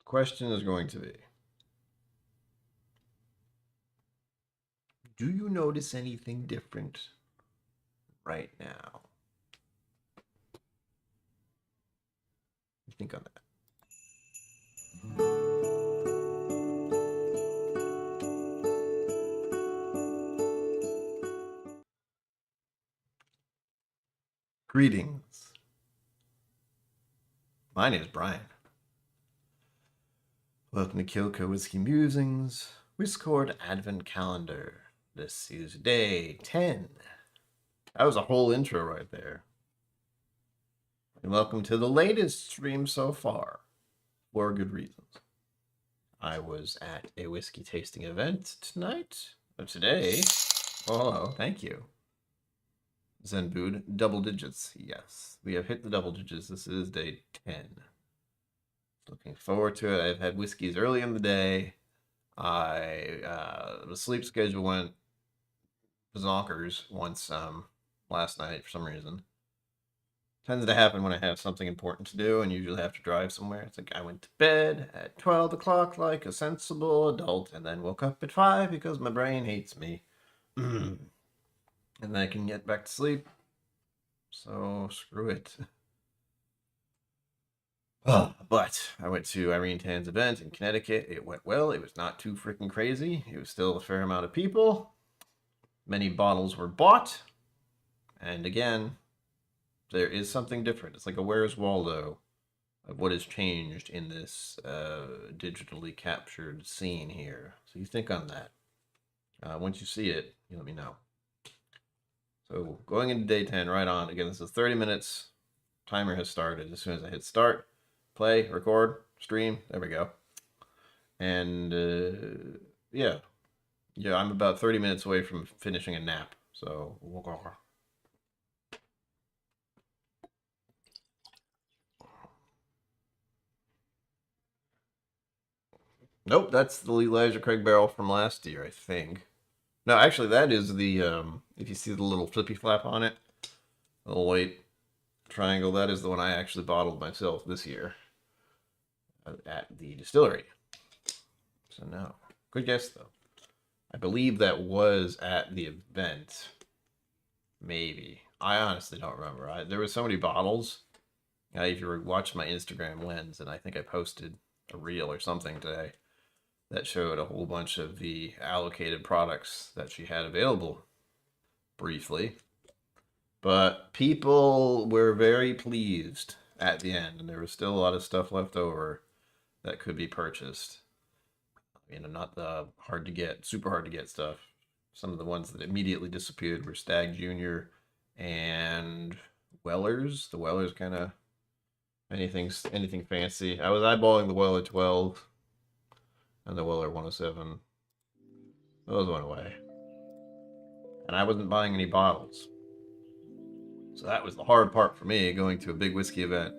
Question is going to be, do you notice anything different right now? You think on that. Greetings. My name is Brian. Welcome to KillCo Whiskey Musings, Whiscord Advent Calendar. This is day 10. That was a whole intro right there. And welcome to the latest stream so far, for good reasons. I was at a whiskey tasting event today. Oh, hello, thank you. Zenbood, double digits. Yes, we have hit the double digits. This is day 10. Looking forward to it. I've had whiskeys early in the day. The sleep schedule went zonkers once last night for some reason. Tends to happen when I have something important to do and usually have to drive somewhere. It's like I went to bed at 12 o'clock like a sensible adult and then woke up at 5 because my brain hates me. And then I can get back to sleep. So screw it. But I went to Irene Tan's event in Connecticut. It went well. It was not too freaking crazy. It was still a fair amount of people. Many bottles were bought. And again, there is something different. It's like a Where's Waldo of what has changed in this digitally captured scene here. So you think on that. Once you see it, you let me know. So going into day 10, right on. Again, this is 30 minutes. Timer has started. As soon as I hit start, play, record, stream, there we go. And yeah, I'm about 30 minutes away from finishing a nap. So we'll go. Nope, that's the Elijah Craig barrel from last year, I think. No, actually, that is the, if you see the little flippy flap on it, the little white triangle, that is the one I actually bottled myself this year at the distillery. So no, good guess though. I believe that was at the event. Maybe. I honestly don't remember. There was so many bottles. If you were watching my Instagram lens, and I think I posted a reel or something today that showed a whole bunch of the allocated products that she had available briefly. But people were very pleased at the end, and there was still a lot of stuff left over that could be purchased. Not the hard to get, super hard to get stuff. Some of the ones that immediately disappeared were Stag Junior and Weller's. The Weller's kind of anything fancy. I was eyeballing the Weller 12 and the Weller 107. Those went away. And I wasn't buying any bottles. So that was the hard part for me, going to a big whiskey event,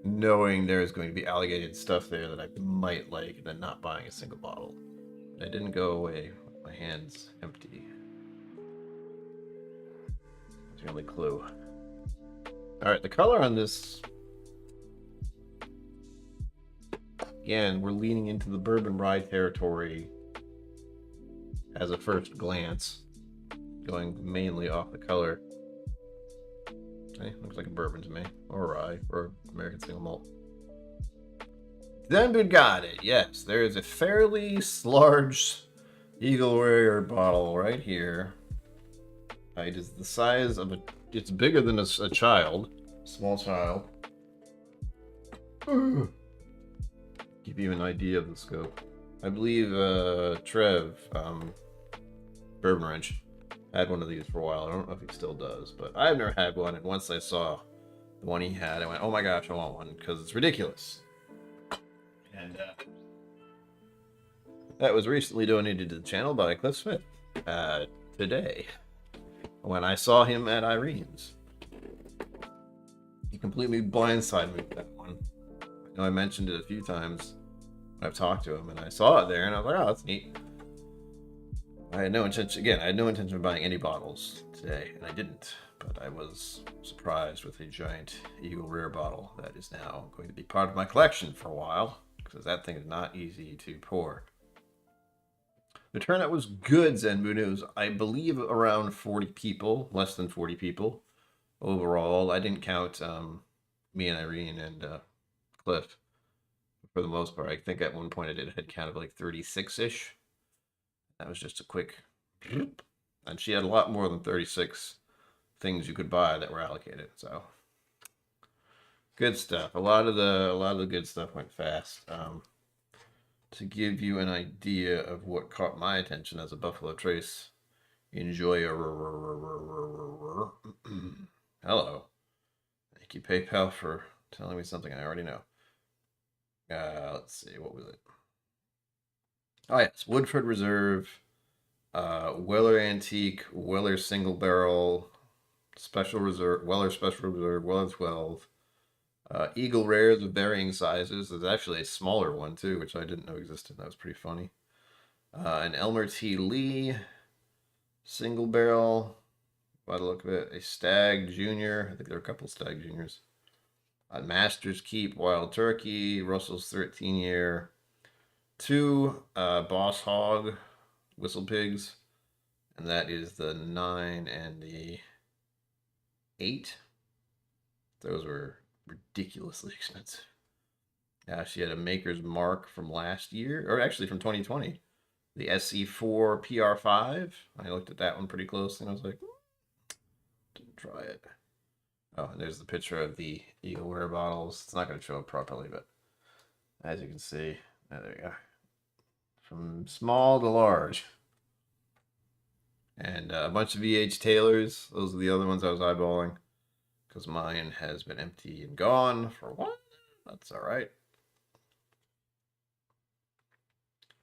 knowing there's going to be allocated stuff there that I might like, and then not buying a single bottle. But I didn't go away with my hands empty. That's the only clue. Alright, the color on this, again, we're leaning into the bourbon rye territory as a first glance, going mainly off the color. Okay, looks like a bourbon to me, or rye, or American single malt. Then we got it. Yes, there is a fairly large Eagle Warrior bottle right here. It is the size of a. It's bigger than a child, small child. Give you an idea of the scope. I believe Trev, Bourbon Wrench, had one of these for a while. I don't know if he still does, but I've never had one. And once I saw the one he had, I went, "Oh my gosh, I want one," because it's ridiculous. And that was recently donated to the channel by Cliff Smith today when I saw him at Irene's. He completely blindsided me with that one. I know I mentioned it a few times when I've talked to him, and I saw it there, and I was like, "Oh, that's neat." I had no intention of buying any bottles today, and I didn't. But I was surprised with a giant Eagle Rare bottle that is now going to be part of my collection for a while. because that thing is not easy to pour. The turnout was good, Zenboon. It was, I believe, around 40 people, less than 40 people overall. I didn't count me and Irene and Cliff for the most part. I think at one point I did a head count of like 36-ish. That was just a quick, and she had a lot more than 36 things you could buy that were allocated. So good stuff. A lot of the good stuff went fast. To give you an idea of what caught my attention as a Buffalo Trace enjoyer. Hello. Thank you, PayPal, for telling me something I already know. Let's see, what was it? Oh yes, Woodford Reserve, Weller Antique, Weller Single Barrel, Special Reserve, Weller Special Reserve, Weller 12, Eagle Rares of varying sizes. There's actually a smaller one too, which I didn't know existed. That was pretty funny. An Elmer T. Lee single barrel, by the look of it. A Stag Junior. I think there are a couple Stag Juniors. A Master's Keep Wild Turkey, Russell's 13-year. 2 Boss Hog Whistle Pigs, and that is the 9 and the 8. Those were ridiculously expensive. She had a Maker's Mark from last year, or actually from 2020. The SC4 PR5. I looked at that one pretty closely, and I was like, didn't try it. Oh, and there's the picture of the Eagleware bottles. It's not going to show up properly, but as you can see, there you go. From small to large. And a bunch of VH Taylors. Those are the other ones I was eyeballing, because mine has been empty and gone for a while. That's all right.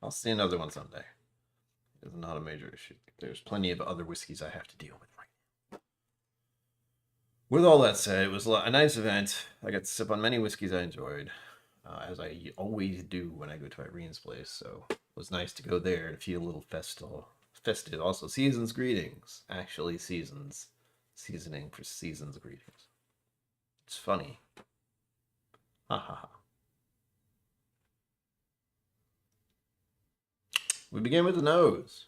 I'll see another one someday. It's not a major issue. There's plenty of other whiskeys I have to deal with right now. With all that said, it was a nice event. I got to sip on many whiskeys I enjoyed, as I always do when I go to Irene's place. So it was nice to go there to feel a little festive. Also, season's greetings. Actually, seasoning for season's greetings. It's funny. Ha ha ha. We begin with the nose.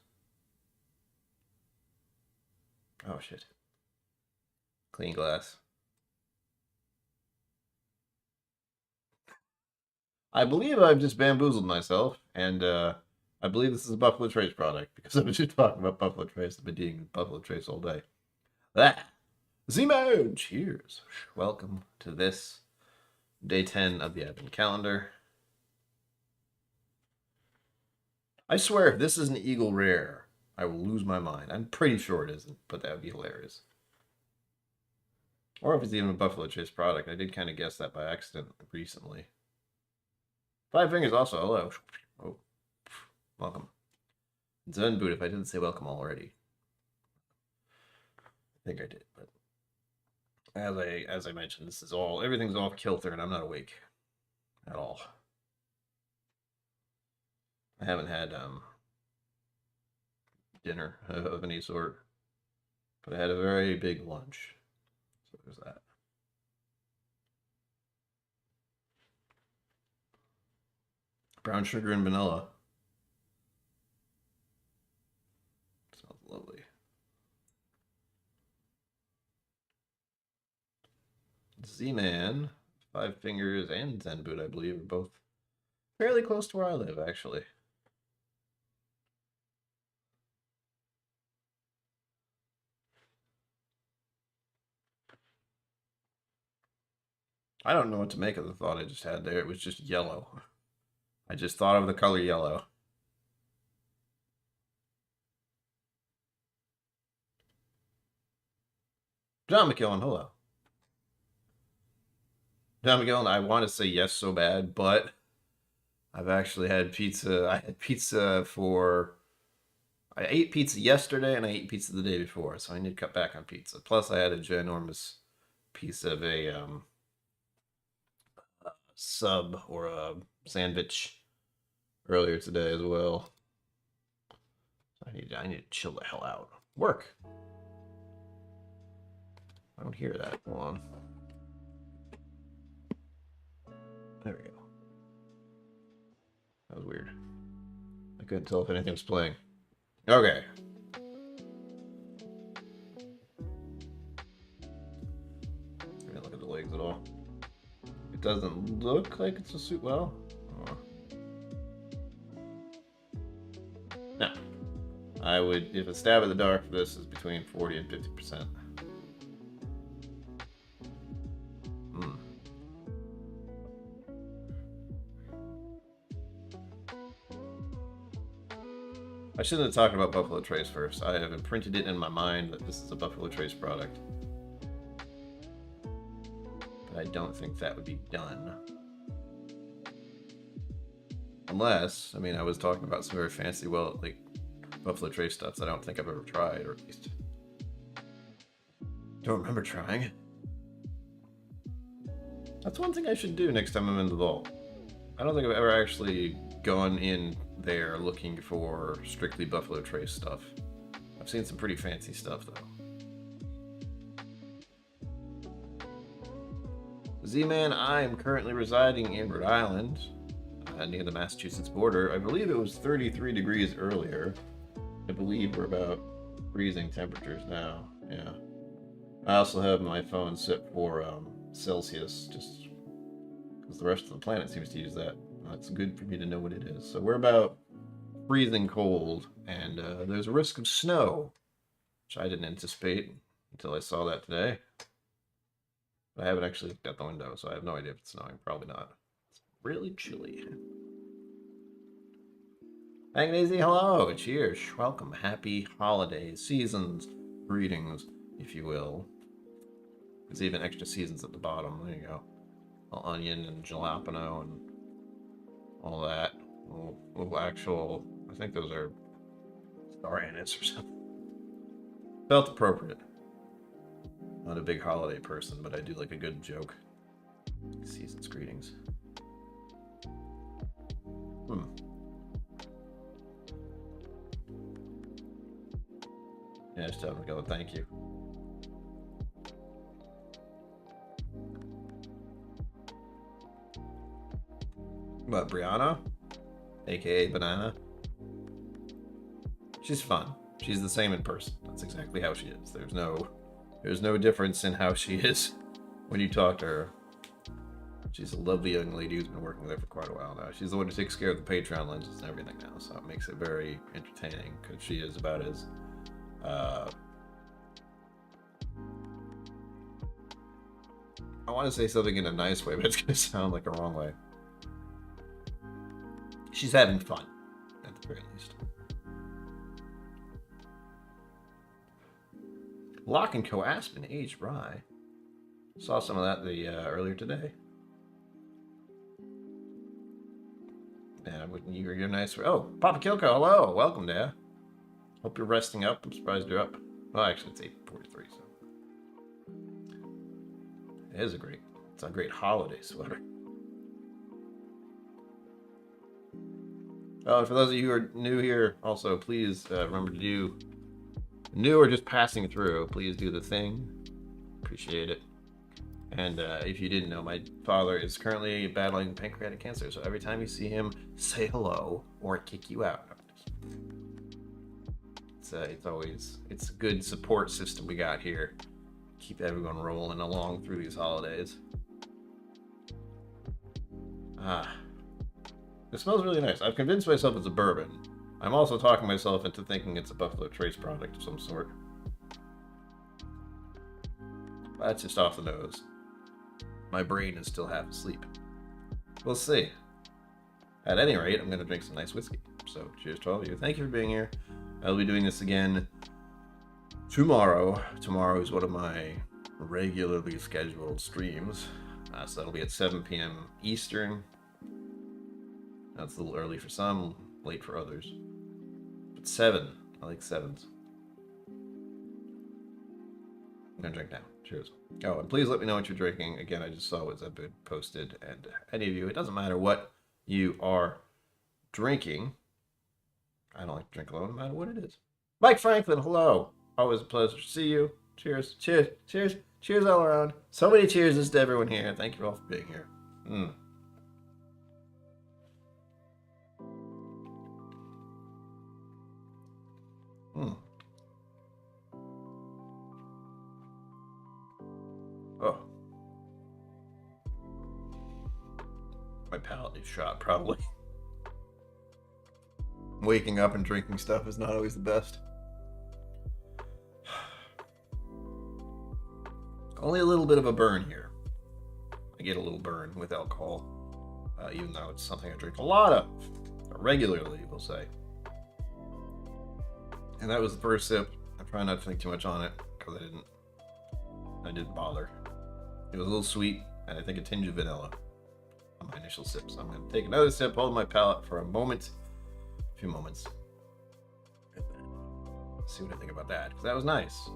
Oh shit. Clean glass. I believe I've just bamboozled myself, and I believe this is a Buffalo Trace product, because I was just talking about Buffalo Trace. I've been eating Buffalo Trace all day. Zemo! Cheers. Welcome to this day 10 of the Advent calendar. I swear, if this is an Eagle Rare, I will lose my mind. I'm pretty sure it isn't, but that would be hilarious. Or if it's even a Buffalo Trace product. I did kind of guess that by accident recently. Five Fingers also, hello. Oh, welcome. Zenboot, if I didn't say welcome already. I think I did, but as I mentioned, this is everything's off kilter, and I'm not awake at all. I haven't had dinner of any sort, but I had a very big lunch, so there's that. Brown sugar and vanilla. Smells lovely. Z-Man, Five Fingers, and Zenboot, I believe, are both fairly close to where I live, actually. I don't know what to make of the thought I just had there. It was just yellow. I just thought of the color yellow. John McKellen, hello. John McKellen, I want to say yes so bad, but I've actually had pizza. I had pizza I ate pizza yesterday, and I ate pizza the day before, so I need to cut back on pizza. Plus, I had a ginormous piece of a sub or a sandwich earlier today as well. I need to chill the hell out. Work. I don't hear that. Hold on. There we go. couldn't tell if anything was playing. Okay. I didn't look at the legs at all. It doesn't look like it's a suit well. Oh. No. I would, if a stab in the dark for this is between 40 and 50%. I shouldn't have talked about Buffalo Trace first. I have imprinted it in my mind that this is a Buffalo Trace product. But I don't think that would be done. Unless, I mean, I was talking about some very fancy, well, like, Buffalo Trace stuff that I don't think I've ever tried, or at least don't remember trying. That's one thing I should do next time I'm in the vault. I don't think I've ever actually gone in there looking for strictly Buffalo Trace stuff. I've seen some pretty fancy stuff, though. Z-Man, I am currently residing in Rhode Island, near the Massachusetts border. I believe it was 33 degrees earlier. I believe we're about freezing temperatures now. Yeah. I also have my phone set for Celsius, just because the rest of the planet seems to use that. It's good for me to know what it is. So we're about freezing cold, and there's a risk of snow, which I didn't anticipate until I saw that today. But I haven't actually looked out the window, so I have no idea if it's snowing. Probably not. It's really chilly. Magnesia, hello, cheers, welcome, happy holidays, seasons, greetings, if you will. There's even extra seasons at the bottom. There you go. Onion and jalapeno and all that. Little actual, I think those are star anise or something. Felt appropriate. Not a big holiday person, but I do like a good joke. Season's greetings. Yeah, just tell them to go, thank you. What, Brianna? AKA Banana? She's fun. She's the same in person. That's exactly how she is. There's no difference in how she is when you talk to her. She's a lovely young lady who's been working with her for quite a while now. She's the one who takes care of the Patreon lenses and everything now, so it makes it very entertaining, because she is about as I want to say something in a nice way, but it's going to sound like a wrong way. She's having fun, at the very least. Lock & Co. Aspen aged rye. Saw some of that earlier today. And you're nice. Oh, Papa KillCo, hello, welcome, Dad. Hope you're resting up. I'm surprised you're up. Well, actually, it's 8:43, so it is it's a great holiday sweater. Oh, for those of you who are new here, also please remember to do new or just passing through. Please do the thing. Appreciate it. And if you didn't know, my father is currently battling pancreatic cancer, so every time you see him, say hello or kick you out. It's a good support system we got here. Keep everyone rolling along through these holidays. It smells really nice. I've convinced myself it's a bourbon. I'm also talking myself into thinking it's a Buffalo Trace product of some sort. That's just off the nose. My brain is still half asleep. We'll see. At any rate, I'm going to drink some nice whiskey. So, cheers to all of you. Thank you for being here. I'll be doing this again tomorrow. Tomorrow is one of my regularly scheduled streams. So that'll be at 7 p.m. Eastern. That's a little early for some, late for others. But 7. I like 7s. I'm going to drink now. Cheers. Oh, and please let me know what you're drinking. Again, I just saw what Zeb posted. And any of you, it doesn't matter what you are drinking. I don't like to drink alone, no matter what it is. Mike Franklin, hello. Always a pleasure to see you. Cheers. Cheers. Cheers. Cheers all around. So many cheers to everyone here. Thank you all for being here. My palate is shot, probably. Waking up and drinking stuff is not always the best. Only a little bit of a burn here. I get a little burn with alcohol, even though it's something I drink a lot of, regularly, we'll say. And that was the first sip. I try not to think too much on it, because I didn't bother. It was a little sweet, and I think a tinge of vanilla on my initial sip. So I'm going to take another sip, hold my palate for a few moments. See what I think about that, because that was nice.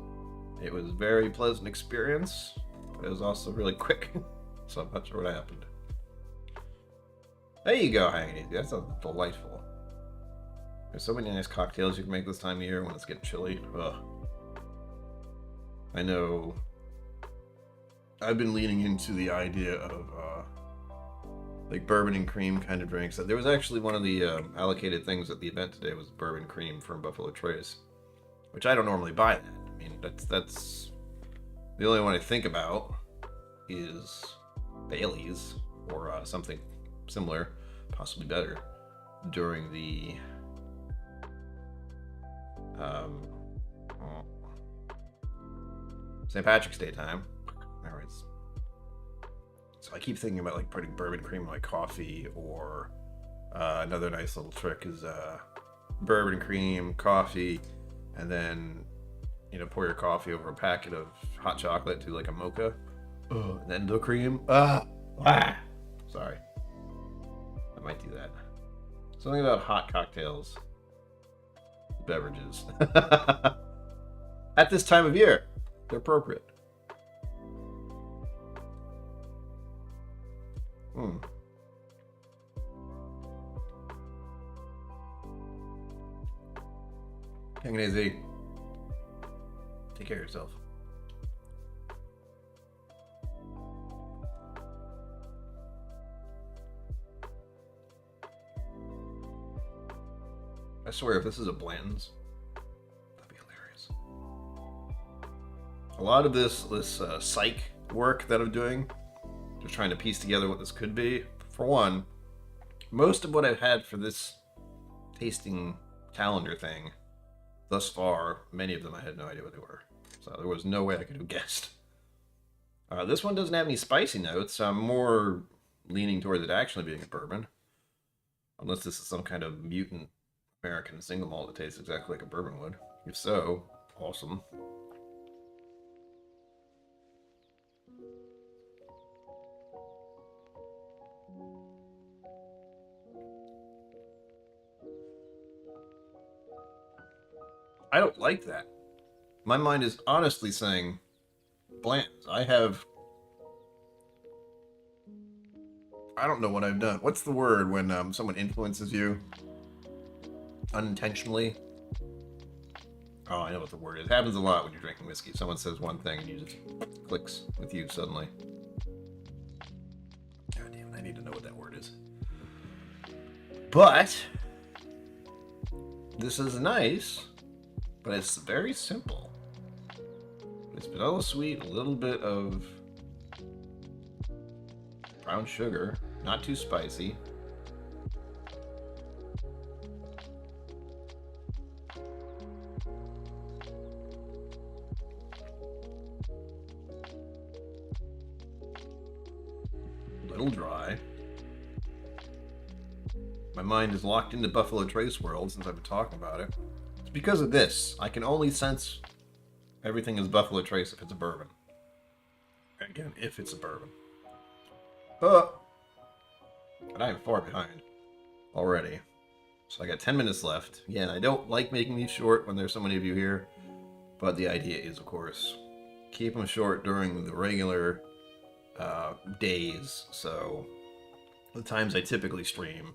It was a very pleasant experience, but it was also really quick, so I'm not sure what happened. There you go, hanging easy. That sounds delightful. There's so many nice cocktails you can make this time of year when it's getting chilly. Ugh. I know I've been leaning into the idea of like bourbon and cream kind of drinks. There was actually one of the allocated things at the event today was bourbon cream from Buffalo Trace, which I don't normally buy that. I mean, that's the only one I think about is Bailey's or something similar, possibly better, during the St. Patrick's Day time. Alright. So I keep thinking about like putting bourbon cream in my coffee, or another nice little trick is bourbon cream, coffee, and then pour your coffee over a packet of hot chocolate to like a mocha, and then the cream. Sorry, I might do that. Something about hot cocktails, beverages at this time of year, they're appropriate. Hang it easy. Take care of yourself. I swear, if this is a Blanton's, that'd be hilarious. A lot of this psych work that I'm doing, just trying to piece together what this could be. For one, most of what I've had for this tasting calendar thing thus far, many of them I had no idea what they were. So there was no way I could have guessed. This one doesn't have any spicy notes, so I'm more leaning towards it actually being a bourbon. Unless this is some kind of mutant American single malt that tastes exactly like a bourbon would. If so, awesome. I don't like that. My mind is honestly saying Blanton's. I don't know what I've done. What's the word when someone influences you unintentionally? Oh, I know what the word is. It happens a lot when you're drinking whiskey. Someone says one thing and you just clicks with you suddenly. God damn it, I need to know what that word is. But this is nice, but it's very simple. It's vanilla sweet, a little bit of brown sugar, not too spicy. A little dry. My mind is locked into Buffalo Trace world since I've been talking about it. It's because of this. I can only sense everything is Buffalo Trace if it's a bourbon. Again, if it's a bourbon. But I am far behind already. So I got 10 minutes left. Again, I don't like making these short when there's so many of you here. But the idea is, of course, keep them short during the regular days. So the times I typically stream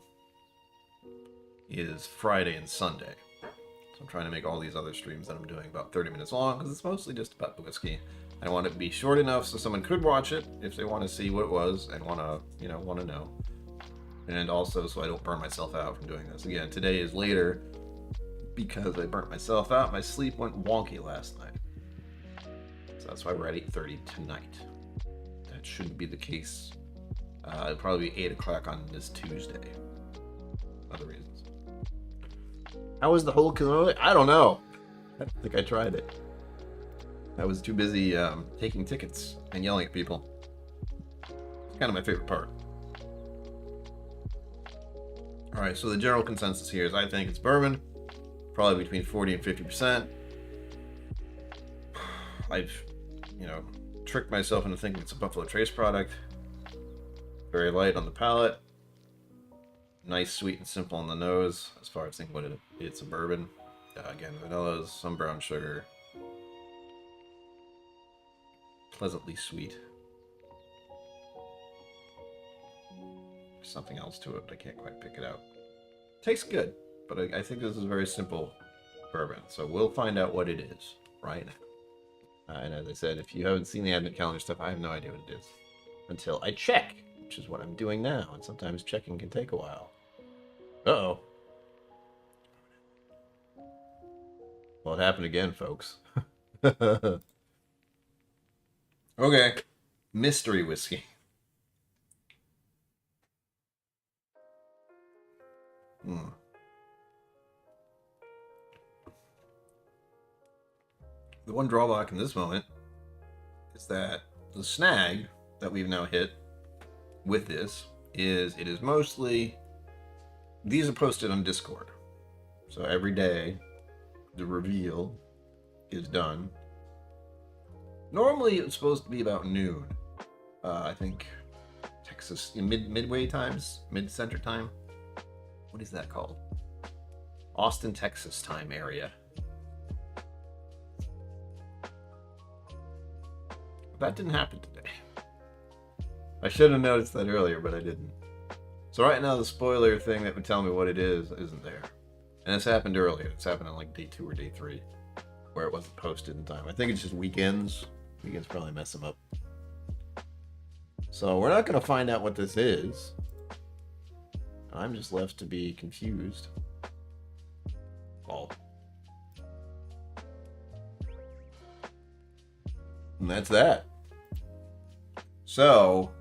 is Friday and Sunday. So I'm trying to make all these other streams that I'm doing about 30 minutes long, because it's mostly just about the whiskey. I want it to be short enough so someone could watch it if they want to see what it was and want to know. And also so I don't burn myself out from doing this. Again, today is later because I burnt myself out. My sleep went wonky last night. So that's why we're at 8:30 tonight. That shouldn't be the case It'll probably be 8 o'clock on this Tuesday. Other reasons. How was the whole cannoli? I don't know. I don't think I tried it. I was too busy taking tickets and yelling at people. It's kind of my favorite part. Alright, so the general consensus here is I think it's bourbon. Probably between 40 and 50%. I've, tricked myself into thinking it's a Buffalo Trace product. Very light on the palate. Nice, sweet, and simple on the nose. As far as thinking what it's a bourbon. Again, vanillas, some brown sugar. Pleasantly sweet. There's something else to it, but I can't quite pick it out. Tastes good, but I think this is a very simple bourbon. So we'll find out what it is right now. And as I said, if you haven't seen the advent calendar stuff, I have no idea what it is. Until I check, which is what I'm doing now. And sometimes checking can take a while. Uh-oh. Well, it happened again, folks. Okay. Mystery whiskey. The one drawback in this moment is that the snag that we've now hit with this is it is mostly, these are posted on Discord. So every day the reveal is done. Normally it's supposed to be about noon. I think Texas, midway times, mid-center time. What is that called? Austin, Texas time area. That didn't happen today. I should have noticed that earlier, but I didn't. So right now the spoiler thing that would tell me what it is isn't there. And this happened earlier. It's happened on like day 2 or day 3, where it wasn't posted in time. I think it's just weekends. Weekends probably mess them up. So we're not going to find out what this is. I'm just left to be confused. Well. And that's that. So,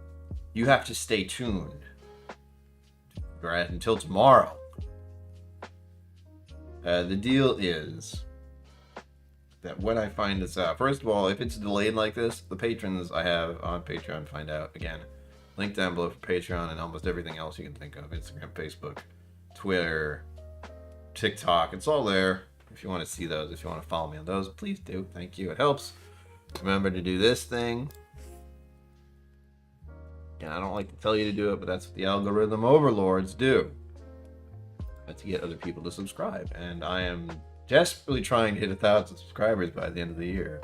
you have to stay tuned. Right, until tomorrow. The deal is that when I find this out, first of all, if it's delayed like this, the patrons I have on Patreon find out. Again, link down below for Patreon and almost everything else you can think of. Instagram, Facebook, Twitter, TikTok. It's all there. If you want to see those, if you want to follow me on those, please do. Thank you. It helps. Remember to do this thing. And I don't like to tell you to do it, but that's what the algorithm overlords do. To get other people to subscribe. And I am desperately trying to hit 1,000 subscribers by the end of the year.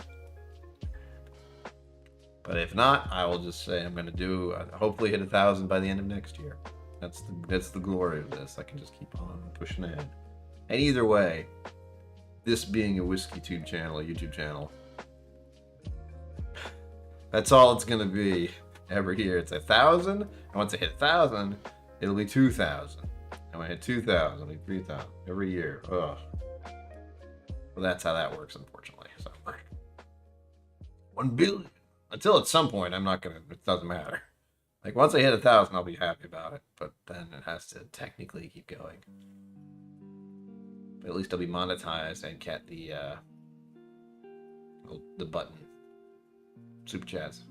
But if not, I will just say I'm going to do, hopefully hit 1,000 by the end of next year. That's the glory of this. I can just keep on pushing ahead. And either way, this being a Whiskey Tube channel, a YouTube channel, that's all it's going to be every year. It's 1,000, and once I hit 1,000, it'll be 2,000. And when I hit 2,000, it'll be 3,000 every year. Ugh. Well, that's how that works, unfortunately. So, 1 billion. Until at some point, I'm not going to, it doesn't matter. Like, once I hit 1,000, I'll be happy about it. But then it has to technically keep going. But at least I'll be monetized and get the button. Super chats.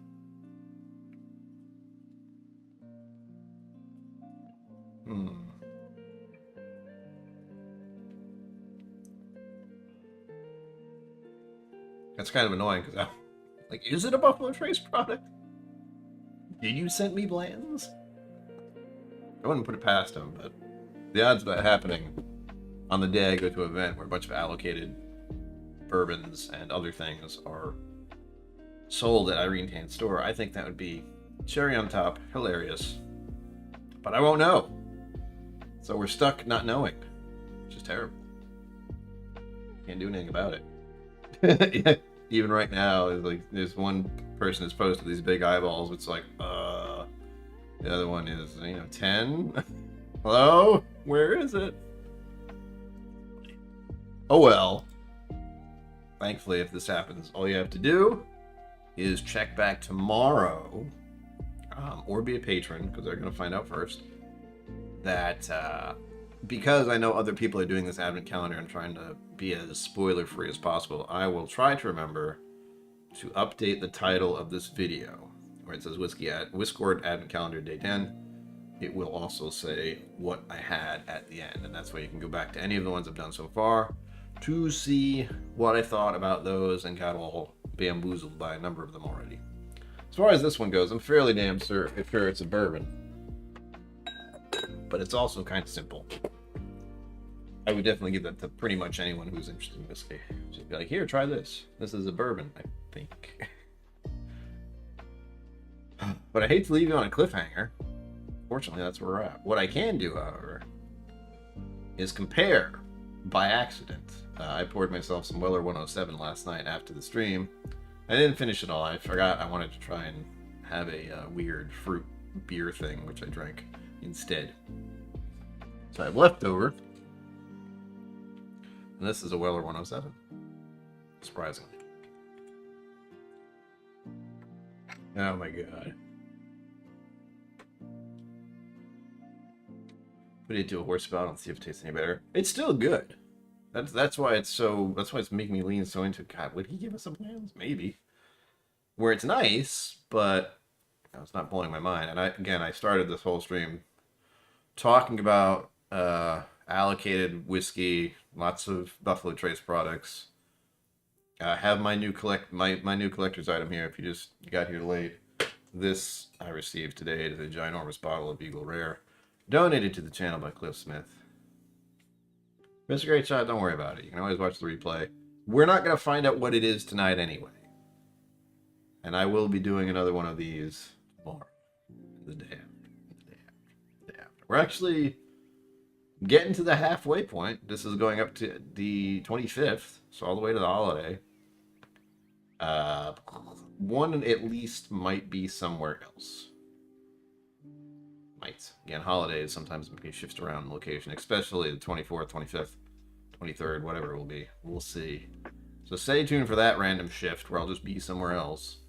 That's kind of annoying because I'm like, is it a Buffalo Trace product? Did you send me Bland's? I wouldn't put it past them, but the odds of that happening on the day I go to an event where a bunch of allocated bourbons and other things are sold at Irene Tan's store, I think that would be cherry on top, hilarious. But I won't know. So we're stuck not knowing, which is terrible. Can't do anything about it. Even right now, like there's one person that's posted these big eyeballs. It's like, the other one is 10. Hello, where is it? Oh well. Thankfully, if this happens, all you have to do is check back tomorrow. or be a patron, because they're going to find out first, that because I know other people are doing this advent calendar and trying to be as spoiler-free as possible, I will try to remember to update the title of this video, where it says Whiscord Advent Calendar Day 10. It will also say what I had at the end, and that's why you can go back to any of the ones I've done so far to see what I thought about those, and got all bamboozled by a number of them already. As far as this one goes, I'm fairly damn sure it's a bourbon, but it's also kind of simple. I would definitely give that to pretty much anyone who's interested in whiskey. Just be like, here, try this. This is a bourbon, I think. But I hate to leave you on a cliffhanger. Fortunately, that's where we're at. What I can do, however, is compare by accident. I poured myself some Weller 107 last night after the stream. I didn't finish it all. I forgot I wanted to try and have a weird fruit beer thing, which I drank instead. So I have leftover. And this is a Weller 107. Surprisingly. Oh my god. Put it into a horse spout and see if it tastes any better. It's still good. That's why it's making me lean so into, God, would he give us some plans? Maybe. Where it's nice, but it's not blowing my mind. And I started this whole stream talking about allocated whiskey, lots of Buffalo Trace products. I have my new collector's item here. If you just got here late, this I received today. It is a ginormous bottle of Eagle Rare, donated to the channel by Cliff Smith. If it's a great shot, don't worry about it. You can always watch the replay. We're not going to find out what it is tonight anyway. And I will be doing another one of these tomorrow. The day after. We're actually getting to the halfway point. This is going up to the 25th, so all the way to the holiday. One at least might be somewhere else. Again, holidays sometimes make me shift around location, especially the 24th, 25th, 23rd, whatever it will be. We'll see. So stay tuned for that random shift where I'll just be somewhere else.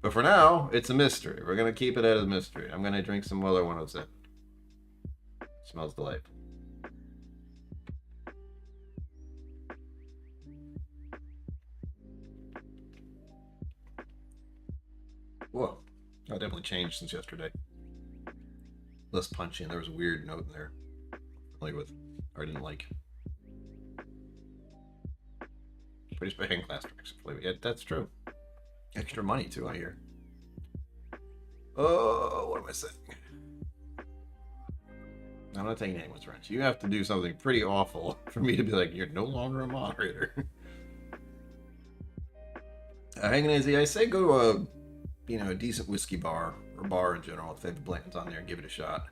But for now, it's a mystery. We're going to keep it as a mystery. I'm going to drink some Weller 107. Smells delightful. Whoa. That definitely changed since yesterday. Less punchy, and there was a weird note in there. I didn't like. Pretty spectacular glass flavor. Yeah, that's true. Extra money too, I hear. Oh, what am I saying? I'm not taking anyone's wrench. You have to do something pretty awful for me to be like, you're no longer a moderator. Hanging easy, I say go to a decent whiskey bar, or bar in general, if they have the Blanton's on there, and give it a shot.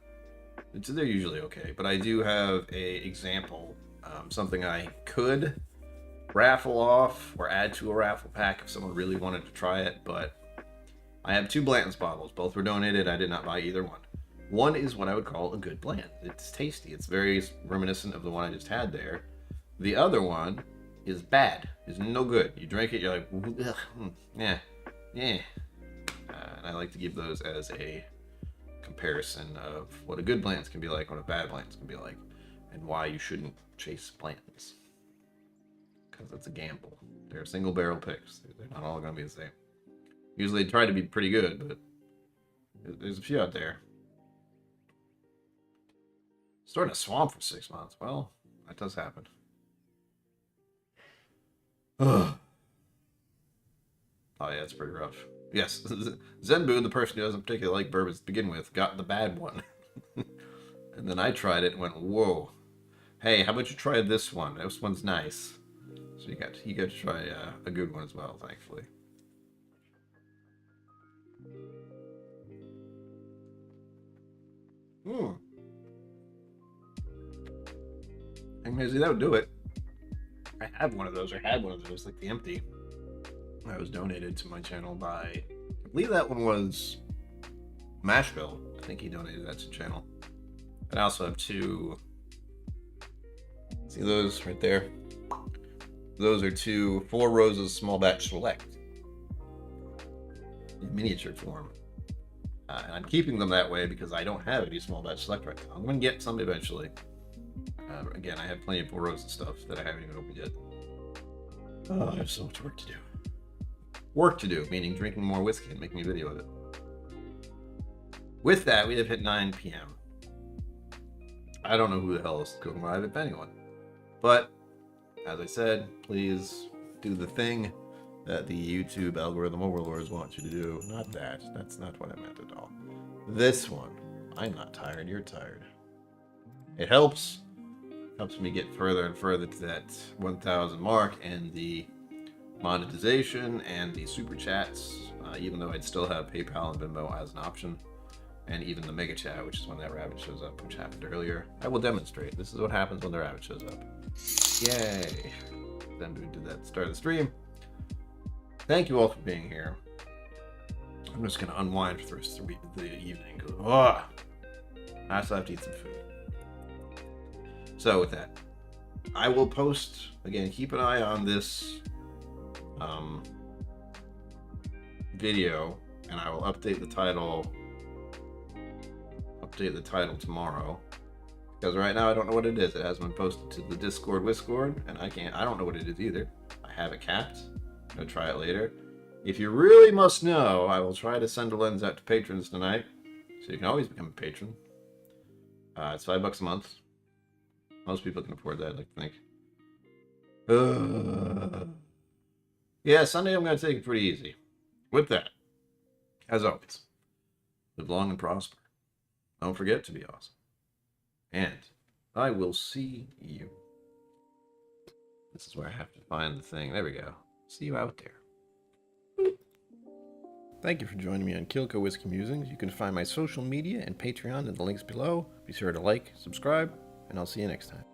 They're usually okay, but I do have a example, something I could raffle off or add to a raffle pack if someone really wanted to try it, but I have 2 Blanton's bottles. Both were donated. I did not buy either one. One is what I would call a good Blanton. It's tasty. It's very reminiscent of the one I just had there. The other one is bad. It's no good. You drink it, you're like, yeah. And I like to give those as a comparison of what a good Blanton's can be like, what a bad Blanton's can be like, and why you shouldn't chase Blanton's. Because it's a gamble. They're single barrel picks. They're not all going to be the same. Usually they try to be pretty good, but there's a few out there. Stored in a swamp for 6 months. Well, that does happen. Oh yeah, it's pretty rough. Yes, Zenbu, the person who doesn't particularly like bourbons to begin with, got the bad one. And then I tried it and went, whoa. Hey, how about you try this one? This one's nice. So you got to try a good one as well, thankfully. And maybe that would do it. I have one of those, or had one of those, like the empty. That was donated to my channel by, I believe that one was Mashville. I think he donated that to the channel. And I also have 2, see those right there? Those are 2 Four Roses Small Batch Select in miniature form. And I'm keeping them that way because I don't have any small batch select right now. I'm going to get some eventually. Again, I have plenty of Boros and stuff that I haven't even opened yet. Oh, I have so much work to do. Work to do, meaning drinking more whiskey and making a video of it. With that, we have hit 9 p.m. I don't know who the hell is cooking live, if anyone. But, as I said, please do the thing that the YouTube algorithm overlords want you to do. Not that. That's not what I meant at all. This one. I'm not tired. You're tired. It helps. Helps me get further and further to that 1,000 mark and the monetization and the super chats, even though I'd still have PayPal and Venmo as an option. And even the mega chat, which is when that rabbit shows up, which happened earlier. I will demonstrate. This is what happens when the rabbit shows up. Yay. Then we did that at the start of the stream. Thank you all for being here. I'm just going to unwind for the rest of the evening. I also have to eat some food. So with that, I will post, again, keep an eye on this video, and I will update the title tomorrow. Because right now I don't know what it is. It hasn't been posted to the Discord Whiscord, and I don't know what it is either. I have it capped. I'm going to try it later. If you really must know, I will try to send a lens out to patrons tonight. So you can always become a patron. It's $5 a month. Most people can afford that, I'd like to think. Yeah, Sunday I'm going to take it pretty easy. With that, as always, live long and prosper. Don't forget to be awesome. And I will see you. This is where I have to find the thing. There we go. See you out there. Thank you for joining me on KillCo Whiskey Musings. You can find my social media and Patreon in the links below. Be sure to like, subscribe, and I'll see you next time.